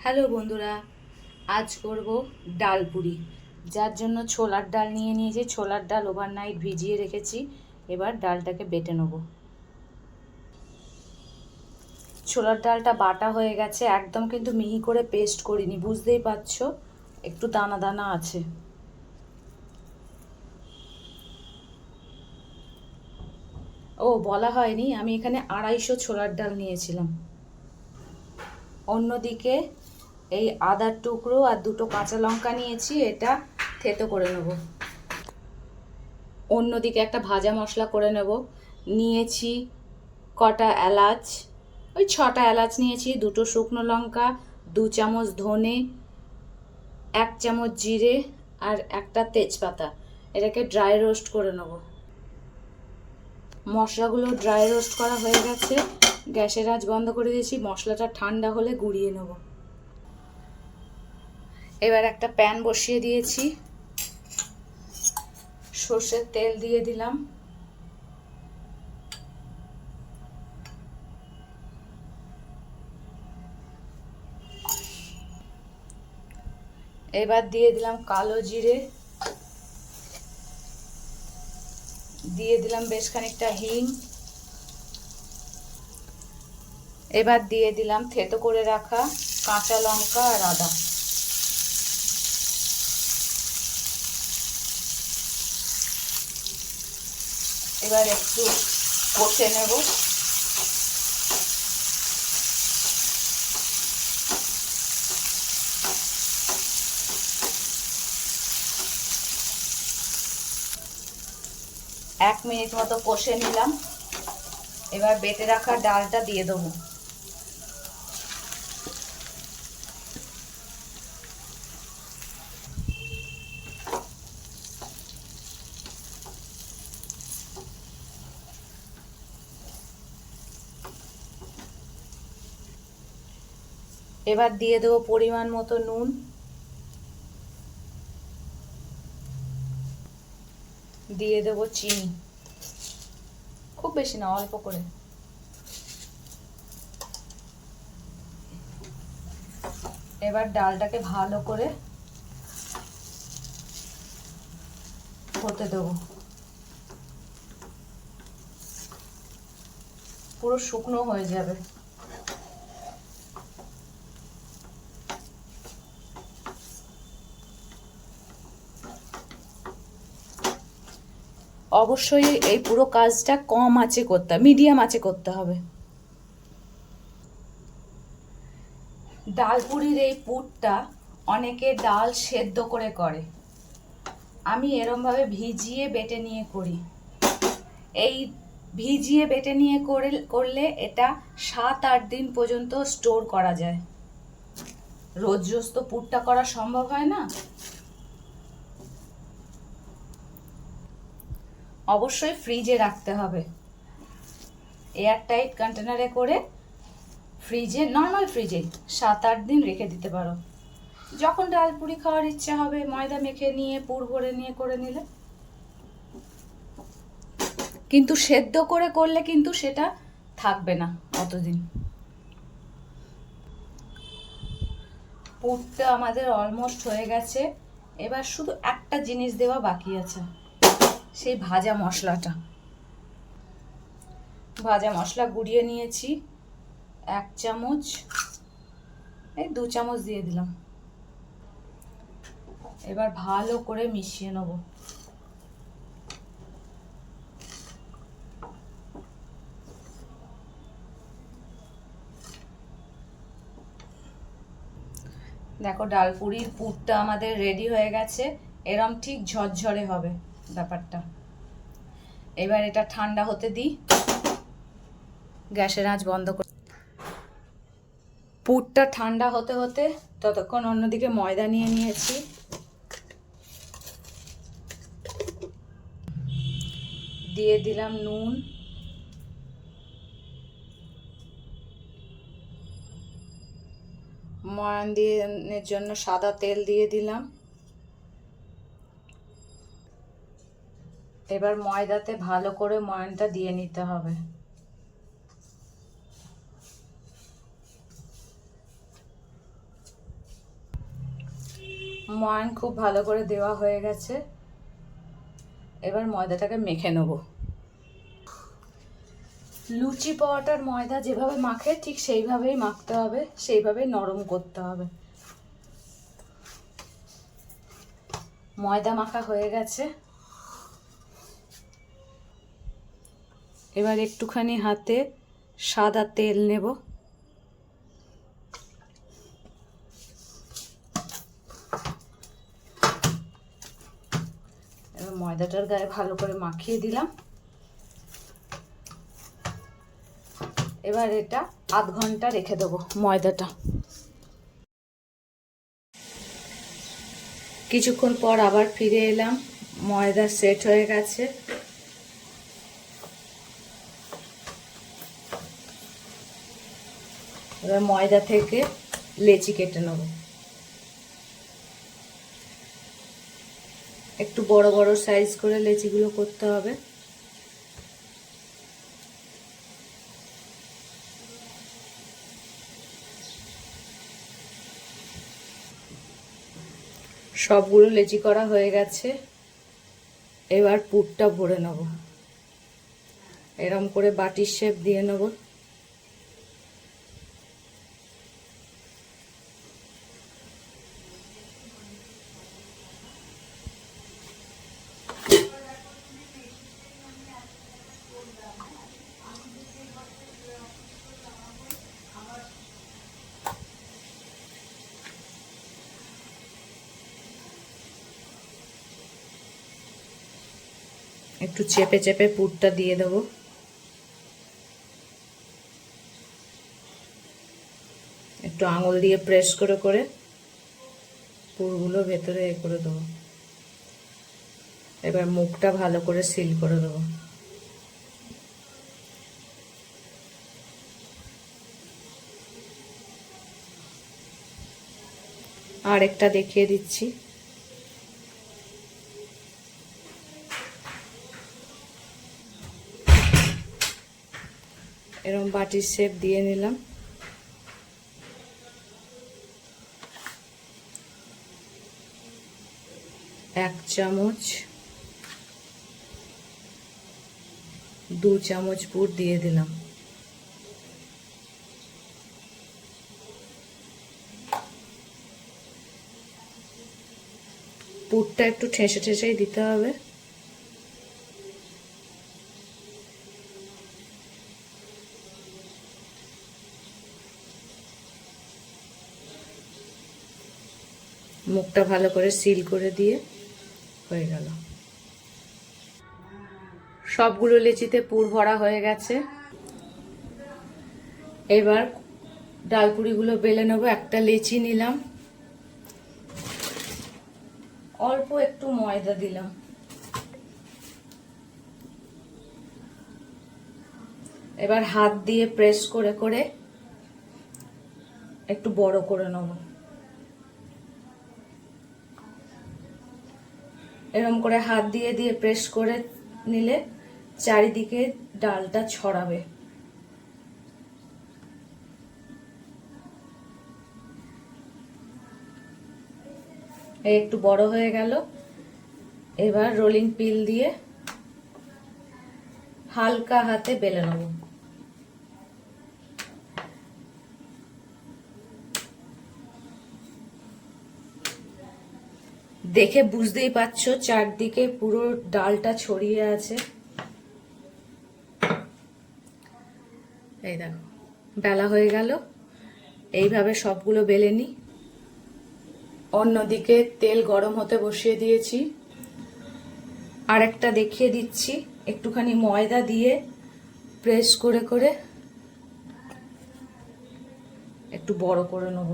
Hello বন্ধুরা, আজ করব ডাল পুরি। যার জন্য ছোলার ডাল নিয়ে নিয়েছি। ছোলার ডাল ওভারনাইট ভিজিয়ে রেখেছি। এবার ডালটাকে বেটে নেব। ছোলার ডালটা বাটা হয়ে গেছে, একদম কিন্তু মিহি করে পেস্ট করিনি, বুঝতেই পারছো একটু দানা দানা আছে। ও বলা হয়নি, আমি এখানে 250 ছোলার ডাল নিয়েছিলাম। অন্যদিকে এই আদার টুকরো আর দুটো কাঁচা লঙ্কা নিয়েছি, এটা থেতো করে নেব। অন্যদিকে একটা ভাজা মশলা করে নেব। নিয়েছি কটা এলাচ, ওই 6টা এলাচ নিয়েছি, দুটো শুকনো লঙ্কা, 2 চামচ ধনে, 1 চামচ জিরে আর একটা তেজপাতা। এটাকে ড্রাই রোস্ট করে নেব। মশলাগুলো ড্রাই রোস্ট করা হয়ে গেছে, গ্যাসের আঁচ বন্ধ করে দিয়েছি। মশলাটা ঠান্ডা হলে গুঁড়িয়ে নেব। এবার একটা প্যান বসিয়ে দিয়েছি, সর্ষের তেল দিয়ে দিলাম। এবার দিয়ে দিলাম কালো জিরে, দিয়ে দিলাম বেশ খানিকটা হিং। এবার দিয়ে দিলাম থেতো করে রাখা কাঁচা লঙ্কা আর আদা। এবার একটু কষে নেব। এক মিনিট মতো কষে নিলাম। এবার বেটে রাখা ডালটা দিয়ে দেবো। এবার দিয়ে দেবো পরিমাণ মতো নুন, দিয়ে দেবো চিনি, খুব বেশি না, অল্প করে। এবার ডালটাকে ভালো করে হতে দেবো। পুরো শুকনো হয়ে যাবে। অবশ্যই এই পুরো কাজটা কম আঁচে করতে হবে, মিডিয়াম আঁচে করতে হবে। ডাল পুরির এই পুরটা অনেকে ডাল সেদ্ধ করে করে, আমি এরমভাবে ভিজিয়ে বেটে নিয়ে করি। এই ভিজিয়ে বেটে নিয়ে করলে এটা 7-8 দিন পর্যন্ত স্টোর করা যায়। রোজ রোজ তো পুরটা করা সম্ভব হয় না। অবশ্যই ফ্রিজে রাখতে হবে, এয়ারটাইট কন্টেনারে করে ফ্রিজে, নর্মাল ফ্রিজে 7-8 দিন রেখে দিতে পারো। যখন ডাল পুরি খাওয়ার ইচ্ছা হবে ময়দা মেখে নিয়ে পুর ভরে নিয়ে করে নিলে। কিন্তু সেদ্ধ করে করলে কিন্তু সেটা থাকবে না অতদিন। পুরটা আমাদের অলমোস্ট হয়ে গেছে। এবার শুধু একটা জিনিস দেওয়া বাকি আছে, সেই ভাজা মশলাটা। ভাজা মশলা গুঁড়িয়ে নিয়েছি 1 চামচ, এই 2 চামচ দিয়ে দিলাম। এবার ভালো করে মিশিয়ে নেব। দেখো ডাল পুরির পুরটা আমাদের রেডি হয়ে গেছে। এরম ঠিক ঝরঝরে হবে ব্যাপারটা। এবার এটা ঠান্ডা হতে দিই, গ্যাসের আঁচ বন্ধ করে। পুরটা ঠান্ডা হতে হতে ততক্ষণ অন্যদিকে ময়দা নিয়ে নিয়েছি। দিয়ে দিলাম নুন, ময়ানের জন্য সাদা তেল দিয়ে দিলাম। এবার ময়দাতে ভালো করে ময়ানটা দিয়ে নিতে হবে। ময়ান খুব ভালো করে দেওয়া হয়ে গেছে। এবার ময়দাটাকে মেখে নেব। লুচি পরোটার ময়দা যেভাবে মাখে ঠিক সেইভাবেই মাখতে হবে, সেইভাবেই নরম করতে হবে। ময়দা মাখা হয়ে গেছে। এবার একটুখানি হাতে সাদা তেল নেব। এবার ময়দাটার গায়ে ভালো করে মাখিয়ে দিলাম। এবার এটা আধ ঘন্টা রেখে দেবো ময়দাটা। কিছুক্ষণ পর আবার ফিরে এলাম, ময়দা সেট হয়ে গেছে। এবার ময়দা থেকে লেচি কেটে নেব। একটু বড় বড় সাইজ করে লেচিগুলো করতে হবে। সবগুলো লেচি করা হয়ে গেছে। এবার পুরটা ভরে নেব। এরম করে বাটির শেপ দিয়ে নেব। একটু চেপে চেপে পুরটা দিয়ে দেব। একটু আঙুল দিয়ে প্রেস করে করে পুরগুলো ভেতরে এ করে দেবো। এবার মুখটা ভালো করে সিল করে দেবো। আর একটা দেখিয়ে দিচ্ছি। এরকম বাটির শেপ দিয়ে নিলাম। এক চামচ 2 চামচ পুর দিয়ে দিলাম। পুরটা একটু ঠেসে ঠেসেই দিতে হবে। মুখটা ভালো করে সিল করে দিয়ে হয়ে গেল। সবগুলো লেচিতে পুর ভরা হয়ে গেছে। এবার ডালপুরিগুলো বেলে নেবো। একটা লেচি নিলাম, অল্প একটু ময়দা দিলাম। এবার হাত দিয়ে প্রেস করে করে একটু বড় করে নেব। এরকম করে হাত দিয়ে দিয়ে প্রেস করে নিলে চারিদিকে ডালটা ছড়াবে। একটু বড় হয়ে গেল। এবার রোলিং পিন দিয়ে হালকা হাতে বেলে নেব। দেখে বুঝতেই পারছো চারদিকে পুরো ডালটা ছড়িয়ে আছে। এই দেখো বেলা হয়ে গেল। এইভাবে সবগুলো বেলে নিই। অন্যদিকে তেল গরম হতে বসিয়ে দিয়েছি। আর একটা দেখিয়ে দিচ্ছি। একটুখানি ময়দা দিয়ে প্রেস করে করে একটু বড় করে নেব।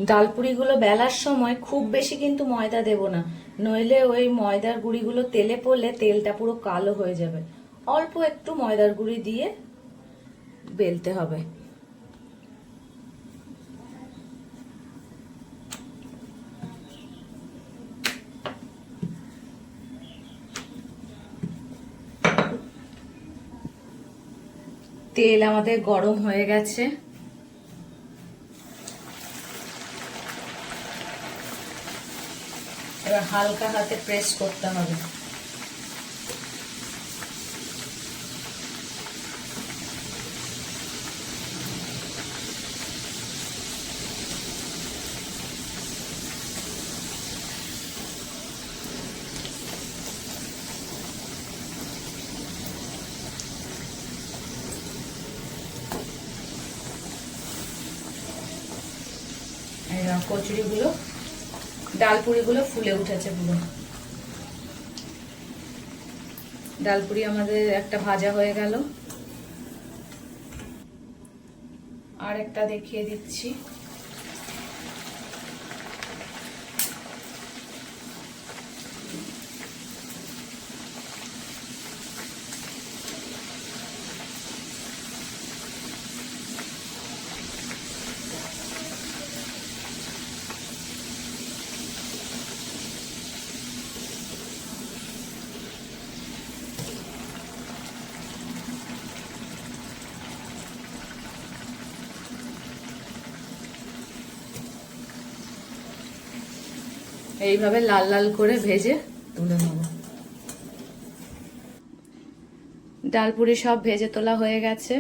ডালপুরিগুলো বেলার সময় খুব বেশি কিন্তু ময়দা দেব না, নইলে ওই ময়দার গুঁড়িগুলো তেলে পড়লে তেলটা পুরো কালো হয়ে যাবে। অল্প একটু ময়দার গুঁড়ি দিয়ে বেলতে হবে। তেল আমাদের গরম হয়ে গেছে। এবার হালকা হাতে প্রেস করতে হবে। কচুরিগুলো, ডালপুরিগুলো ফুলে উঠেছে পুরো। ডালপুরি আমাদের একটা ভাজা হয়ে গেল। আর একটা দেখিয়ে দিচ্ছি। এইভাবে লাল লাল করে ভেজে তুলে নেব। ডালপুরি সব ভেজে তোলা হয়ে গেছে।